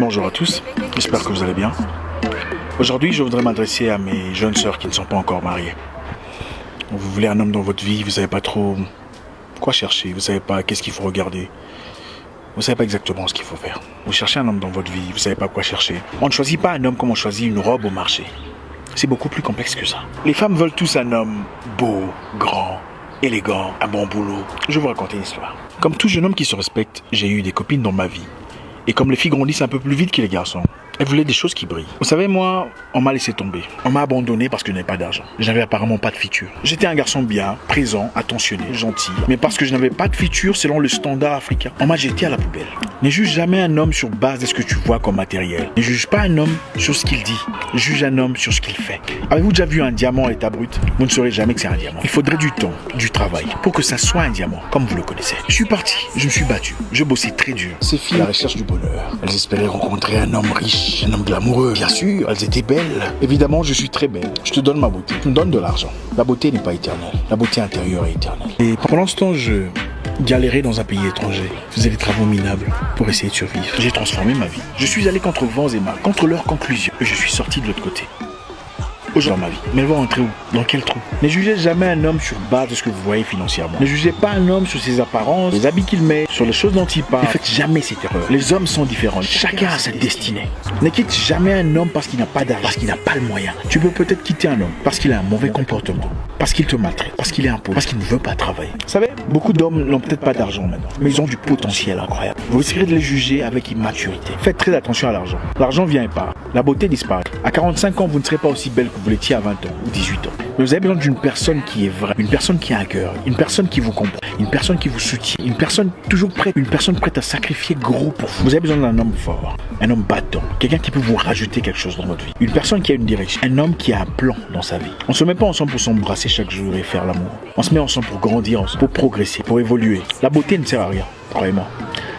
Bonjour à tous, j'espère que vous allez bien. Aujourd'hui, je voudrais m'adresser à mes jeunes sœurs qui ne sont pas encore mariées. Vous voulez un homme dans votre vie, vous ne savez pas trop quoi chercher, vous ne savez pas qu'est-ce qu'il faut regarder. Vous ne savez pas exactement ce qu'il faut faire. Vous cherchez un homme dans votre vie, vous ne savez pas quoi chercher. On ne choisit pas un homme comme on choisit une robe au marché. C'est beaucoup plus complexe que ça. Les femmes veulent tous un homme beau, grand, élégant, un bon boulot. Je vais vous raconter une histoire. Comme tout jeune homme qui se respecte, j'ai eu des copines dans ma vie. Et comme les filles grandissent un peu plus vite que les garçons, elles voulaient des choses qui brillent. Vous savez, moi, on m'a laissé tomber. On m'a abandonné parce que je n'avais pas d'argent. Je n'avais apparemment pas de feature. J'étais un garçon bien, présent, attentionné, gentil. Mais parce que je n'avais pas de feature selon le standard africain, on m'a jeté à la poubelle. Ne juge jamais un homme sur base de ce que tu vois comme matériel. Ne juge pas un homme sur ce qu'il dit. Juge un homme sur ce qu'il fait. Avez-vous déjà vu un diamant à l'état brut? Vous ne saurez jamais que c'est un diamant. Il faudrait du temps, du travail, pour que ça soit un diamant, comme vous le connaissez. Je suis parti, je me suis battu, je bossais très dur. Ces filles à la recherche du bonheur. Elles espéraient rencontrer un homme riche, un homme glamoureux. Bien sûr, elles étaient belles. Évidemment, je suis très belle. Je te donne ma beauté. Tu me donnes de l'argent. La beauté n'est pas éternelle. La beauté intérieure est éternelle. Et pendant ce temps, je galérais dans un pays étranger. Je faisais des travaux minables pour essayer de survivre. J'ai transformé ma vie. Je suis allé contre vents et marées, contre leurs conclusions. Et je suis sorti de l'autre côté. Aujourd'hui, ma vie. Mais elle va entrer où? Dans quel trou? Ne jugez jamais un homme sur base de ce que vous voyez financièrement. Ne jugez pas un homme sur ses apparences, les habits qu'il met, sur les choses dont il parle. Ne faites jamais cette erreur. Les hommes sont différents. Chacun a sa destinée. Ne quitte jamais un homme parce qu'il n'a pas d'argent, parce qu'il n'a pas le moyen. Tu peux peut-être quitter un homme parce qu'il a un mauvais comportement, parce qu'il te maltraite, parce qu'il est impoli, parce qu'il ne veut pas travailler. Vous savez, beaucoup d'hommes n'ont peut-être pas d'argent maintenant, mais ils ont du potentiel incroyable. Vous risquerez de les juger avec immaturité. Faites très attention à l'argent. L'argent vient et part. La beauté disparaît. À 45 ans, vous ne serez pas aussi belle que vous l'étiez à 20 ans ou 18 ans. Mais vous avez besoin d'une personne qui est vraie, une personne qui a un cœur, une personne qui vous comprend, une personne qui vous soutient, une personne toujours prête, une personne prête à sacrifier gros pour vous. Vous avez besoin d'un homme fort, un homme battant, quelqu'un qui peut vous rajouter quelque chose dans votre vie, une personne qui a une direction, un homme qui a un plan dans sa vie. On se met pas ensemble pour s'embrasser chaque jour et faire l'amour. On se met ensemble pour grandir, pour progresser, pour évoluer. La beauté ne sert à rien, croyez-moi.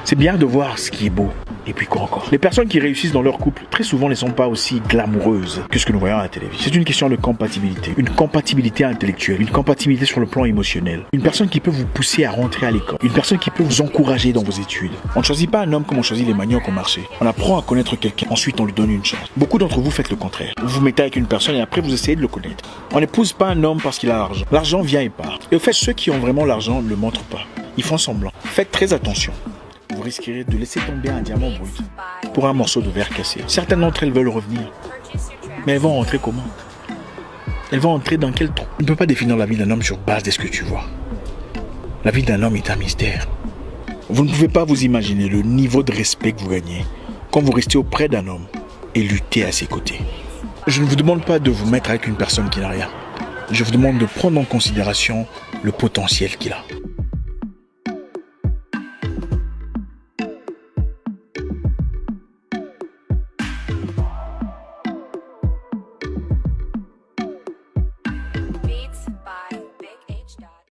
C'est bien de voir ce qui est beau. Et puis quoi encore? Les personnes qui réussissent dans leur couple, très souvent ne sont pas aussi glamoureuses que ce que nous voyons à la télévision. C'est une question de compatibilité. Une compatibilité intellectuelle, une compatibilité sur le plan émotionnel. Une personne qui peut vous pousser à rentrer à l'école. Une personne qui peut vous encourager dans vos études. On ne choisit pas un homme comme on choisit les maniocs au marché. On apprend à connaître quelqu'un, ensuite on lui donne une chance. Beaucoup d'entre vous faites le contraire. Vous vous mettez avec une personne et après vous essayez de le connaître. On n'épouse pas un homme parce qu'il a l'argent. L'argent vient et part. Et au fait, ceux qui ont vraiment l'argent ne le montrent pas. Ils font semblant. Faites très attention. Vous risquerez de laisser tomber un diamant brut pour un morceau de verre cassé. Certaines d'entre elles veulent revenir. Mais elles vont rentrer comment? Elles vont entrer dans quel trou? On ne peut pas définir la vie d'un homme sur base de ce que tu vois. La vie d'un homme est un mystère. Vous ne pouvez pas vous imaginer le niveau de respect que vous gagnez quand vous restez auprès d'un homme et luttez à ses côtés. Je ne vous demande pas de vous mettre avec une personne qui n'a rien. Je vous demande de prendre en considération le potentiel qu'il a.